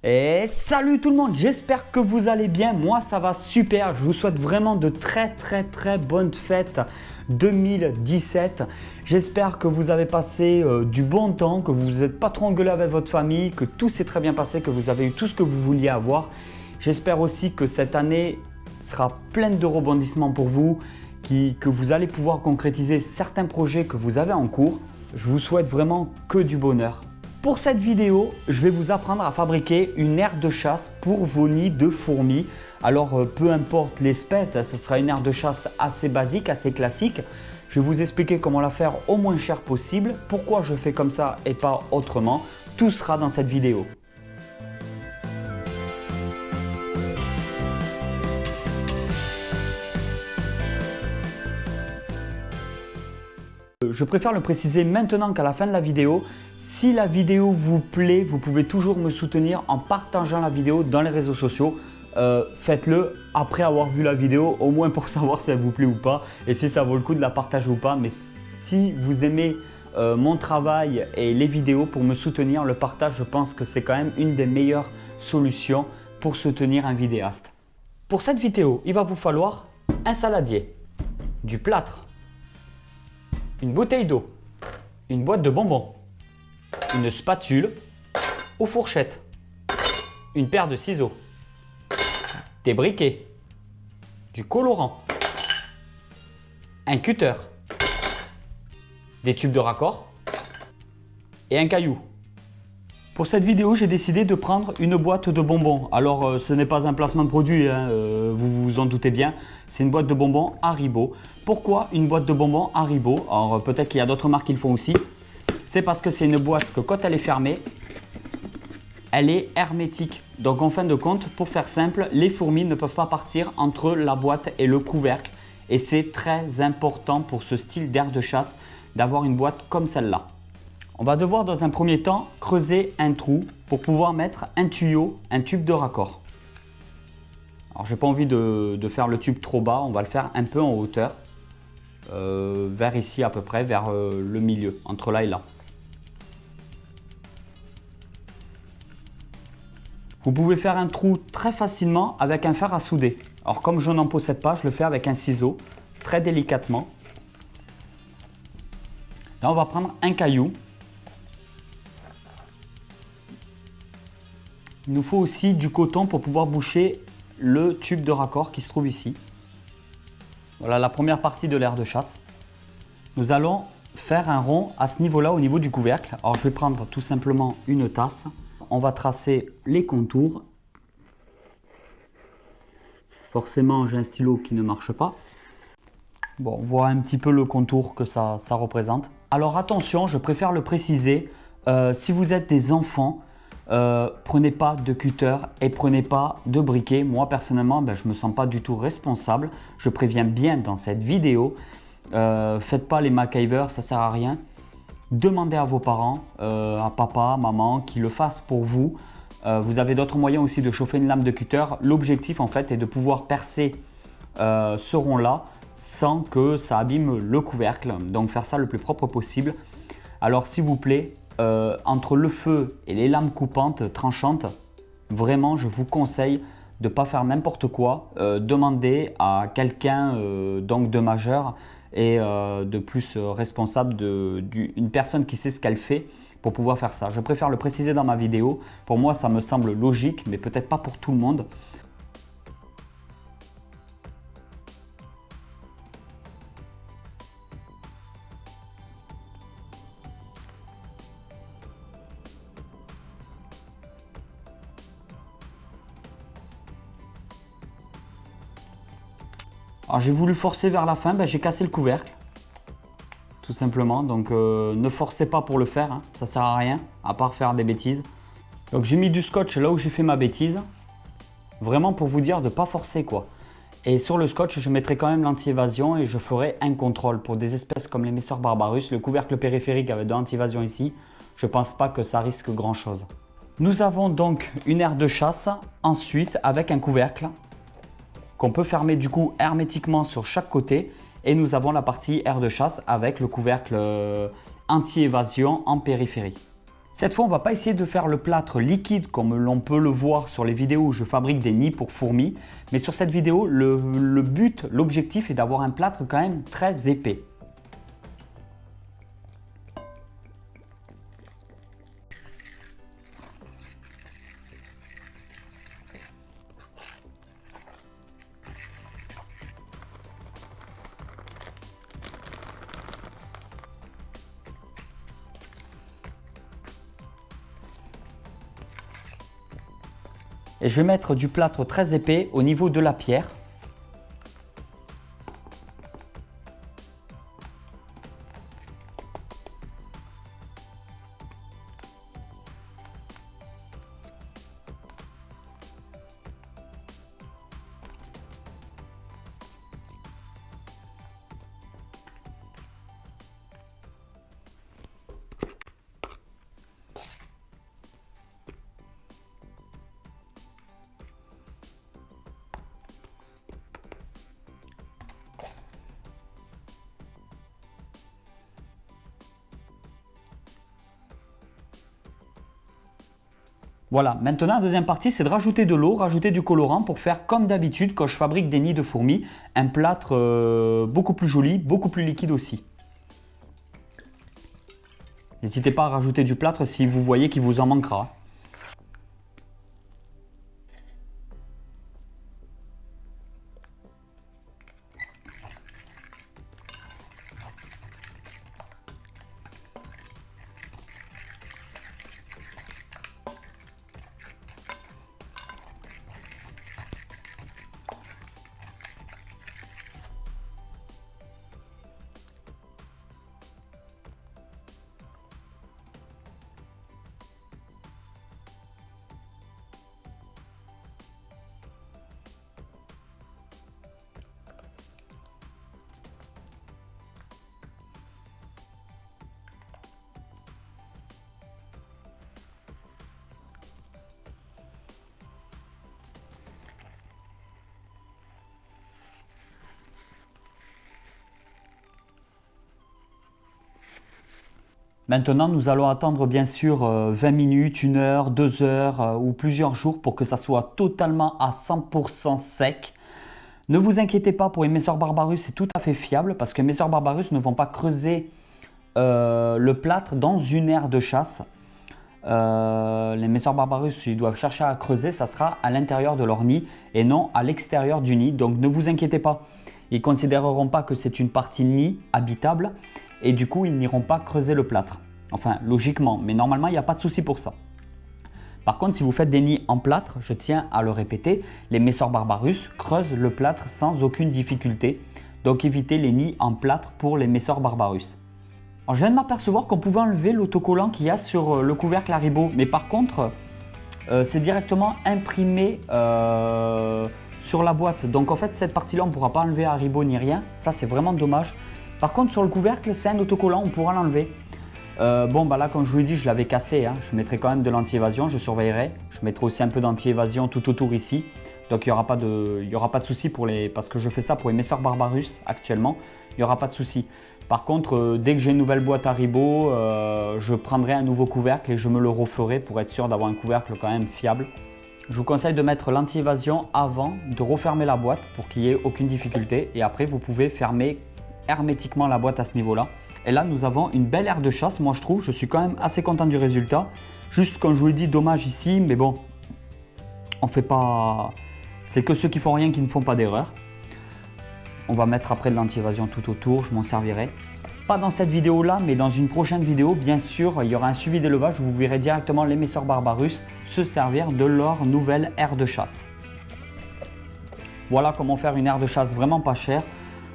Et salut tout le monde, j'espère que vous allez bien, moi ça va super, je vous souhaite vraiment de très bonnes fêtes 2017. J'espère que vous avez passé du bon temps, que vous n'êtes pas trop engueulé avec votre famille, que tout s'est très bien passé, que vous avez eu tout ce que vous vouliez avoir. J'espère aussi que cette année sera pleine de rebondissements pour vous, que vous allez pouvoir concrétiser certains projets que vous avez en cours. Je vous souhaite vraiment que du bonheur. Pour cette vidéo, je vais vous apprendre à fabriquer une aire de chasse pour vos nids de fourmis. Alors peu importe l'espèce, ce sera une aire de chasse assez basique, assez classique. Je vais vous expliquer comment la faire au moins cher possible, pourquoi je fais comme ça et pas autrement. Tout sera dans cette vidéo. Je préfère le préciser maintenant qu'à la fin de la vidéo. Si la vidéo vous plaît, vous pouvez toujours me soutenir en partageant la vidéo dans les réseaux sociaux. Faites-le après avoir vu la vidéo, au moins pour savoir si elle vous plaît ou pas et si ça vaut le coup de la partager ou pas. Mais si vous aimez mon travail et les vidéos, pour me soutenir, le partage, je pense que c'est quand même une des meilleures solutions pour soutenir un vidéaste. Pour cette vidéo, il va vous falloir un saladier, du plâtre, une bouteille d'eau, une boîte de bonbons, une spatule ou fourchette, une paire de ciseaux, des briquets, du colorant, un cutter, des tubes de raccord et un caillou. Pour cette vidéo, j'ai décidé de prendre une boîte de bonbons. Alors, ce n'est pas un placement de produit, hein, vous vous en doutez bien. C'est une boîte de bonbons Haribo. Pourquoi une boîte de bonbons Haribo? Alors, peut-être qu'il y a d'autres marques qui le font aussi. C'est parce que c'est une boîte que quand elle est fermée, elle est hermétique. Donc en fin de compte, pour faire simple, les fourmis ne peuvent pas partir entre la boîte et le couvercle. Et c'est très important pour ce style d'aire de chasse d'avoir une boîte comme celle-là. On va devoir dans un premier temps creuser un trou pour pouvoir mettre un tuyau, un tube de raccord. Alors j'ai pas envie de faire le tube trop bas, on va le faire un peu en hauteur. Vers ici à peu près, vers le milieu, entre là et là. Vous pouvez faire un trou très facilement avec un fer à souder. Alors comme je n'en possède pas, je le fais avec un ciseau, très délicatement. Là on va prendre un caillou. Il nous faut aussi du coton pour pouvoir boucher le tube de raccord qui se trouve ici. Voilà la première partie de l'aire de chasse. Nous allons faire un rond à ce niveau-là, au niveau du couvercle. Alors je vais prendre tout simplement une tasse. On va tracer les contours. Forcément, j'ai un stylo qui ne marche pas. Bon, on voit un petit peu le contour que ça représente. Alors attention, je préfère le préciser. Si vous êtes des enfants, prenez pas de cutter et prenez pas de briquet. Moi personnellement, je me sens pas du tout responsable. Je préviens bien dans cette vidéo. Faites pas les MacGyver, ça sert à rien. Demandez à vos parents, à papa, maman, qu'ils le fassent pour vous. Vous avez d'autres moyens aussi de chauffer une lame de cutter. L'objectif en fait est de pouvoir percer ce rond là sans que ça abîme le couvercle. Donc faire ça le plus propre possible. Alors s'il vous plaît, entre le feu et les lames coupantes, tranchantes, vraiment je vous conseille de ne pas faire n'importe quoi. Demandez à quelqu'un donc de majeur et de plus responsable, une personne qui sait ce qu'elle fait pour pouvoir faire ça. Je préfère le préciser dans ma vidéo. Pour moi, ça me semble logique, mais peut-être pas pour tout le monde. Alors j'ai voulu forcer vers la fin, j'ai cassé le couvercle. Tout simplement, donc ne forcez pas pour le faire, hein. Ça sert à rien, à part faire des bêtises. Donc j'ai mis du scotch là où j'ai fait ma bêtise. Vraiment pour vous dire de ne pas forcer quoi. Et sur le scotch, je mettrai quand même l'anti-évasion et je ferai un contrôle. Pour des espèces comme les Messor barbarus, le couvercle périphérique avec de l'anti-évasion ici, je ne pense pas que ça risque grand chose. Nous avons donc une aire de chasse, ensuite avec un couvercle qu'on peut fermer du coup hermétiquement sur chaque côté. Et nous avons la partie aire de chasse avec le couvercle anti-évasion en périphérie. Cette fois, on ne va pas essayer de faire le plâtre liquide comme l'on peut le voir sur les vidéos où je fabrique des nids pour fourmis. Mais sur cette vidéo, le but, l'objectif est d'avoir un plâtre quand même très épais. Et je vais mettre du plâtre très épais au niveau de la pierre. Voilà, maintenant la deuxième partie, c'est de rajouter de l'eau, rajouter du colorant pour faire comme d'habitude quand je fabrique des nids de fourmis, un plâtre beaucoup plus joli, beaucoup plus liquide aussi. N'hésitez pas à rajouter du plâtre si vous voyez qu'il vous en manquera. Maintenant, nous allons attendre bien sûr 20 minutes, 1 heure, 2 heures ou plusieurs jours pour que ça soit totalement à 100% sec. Ne vous inquiétez pas, pour Emesser Barbarus, c'est tout à fait fiable parce que Emesser Barbarus ne vont pas creuser le plâtre dans une aire de chasse. Les Emesser Barbarus, ils doivent chercher à creuser, ça sera à l'intérieur de leur nid et non à l'extérieur du nid. Donc ne vous inquiétez pas, ils ne considéreront pas que c'est une partie nid habitable. Et du coup, ils n'iront pas creuser le plâtre. Enfin, logiquement, mais normalement, il n'y a pas de souci pour ça. Par contre, si vous faites des nids en plâtre, je tiens à le répéter, les Emesser Barbarus creusent le plâtre sans aucune difficulté. Donc, évitez les nids en plâtre pour les Emesser Barbarus. Alors, je viens de m'apercevoir qu'on pouvait enlever l'autocollant qu'il y a sur le couvercle Haribo. Mais par contre, c'est directement imprimé sur la boîte. Donc, en fait, cette partie-là, on ne pourra pas enlever Haribo ni rien. Ça, c'est vraiment dommage. Par contre, sur le couvercle, c'est un autocollant, on pourra l'enlever. Bon, bah là, comme je vous l'ai dit, je l'avais cassé. Hein. Je mettrai quand même de l'anti-évasion, je surveillerai. Je mettrai aussi un peu d'anti-évasion tout autour ici. Donc, il n'y aura pas de souci pour les... Parce que je fais ça pour les Emesser Barbarus actuellement. Il n'y aura pas de souci. Par contre, dès que j'ai une nouvelle boîte Haribo, je prendrai un nouveau couvercle et je me le referai pour être sûr d'avoir un couvercle quand même fiable. Je vous conseille de mettre l'anti-évasion avant de refermer la boîte pour qu'il n'y ait aucune difficulté. Et après, vous pouvez fermer hermétiquement la boîte à ce niveau là. Et là nous avons une belle aire de chasse, moi je trouve, je suis quand même assez content du résultat. Juste comme je vous l'ai dit, dommage ici, mais bon, on fait pas, c'est que ceux qui font rien qui ne font pas d'erreur. On va mettre après de l'anti-évasion tout autour, je m'en servirai. Pas dans cette vidéo là, mais dans une prochaine vidéo, bien sûr, il y aura un suivi d'élevage où vous verrez directement les Emesser Barbarus se servir de leur nouvelle aire de chasse. Voilà comment faire une aire de chasse vraiment pas chère.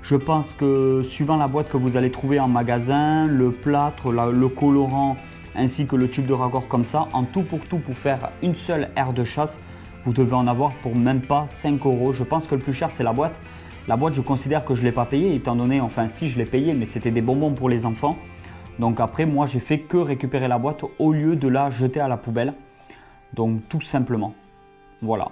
Je pense que suivant la boîte que vous allez trouver en magasin, le plâtre, le colorant ainsi que le tube de raccord comme ça, en tout pour faire une seule aire de chasse, vous devez en avoir pour même pas 5 €. Je pense que le plus cher c'est la boîte. La boîte, je considère que je ne l'ai pas payée étant donné, enfin si je l'ai payée, mais c'était des bonbons pour les enfants. Donc après moi j'ai fait que récupérer la boîte au lieu de la jeter à la poubelle. Donc tout simplement, voilà.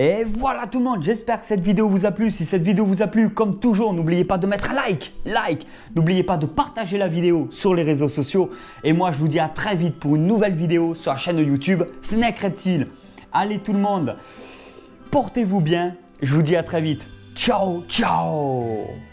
Et voilà tout le monde, j'espère que cette vidéo vous a plu. Si cette vidéo vous a plu, comme toujours, n'oubliez pas de mettre un like. N'oubliez pas de partager la vidéo sur les réseaux sociaux. Et moi, je vous dis à très vite pour une nouvelle vidéo sur la chaîne YouTube Snake Reptile. Allez tout le monde, portez-vous bien. Je vous dis à très vite. Ciao, ciao.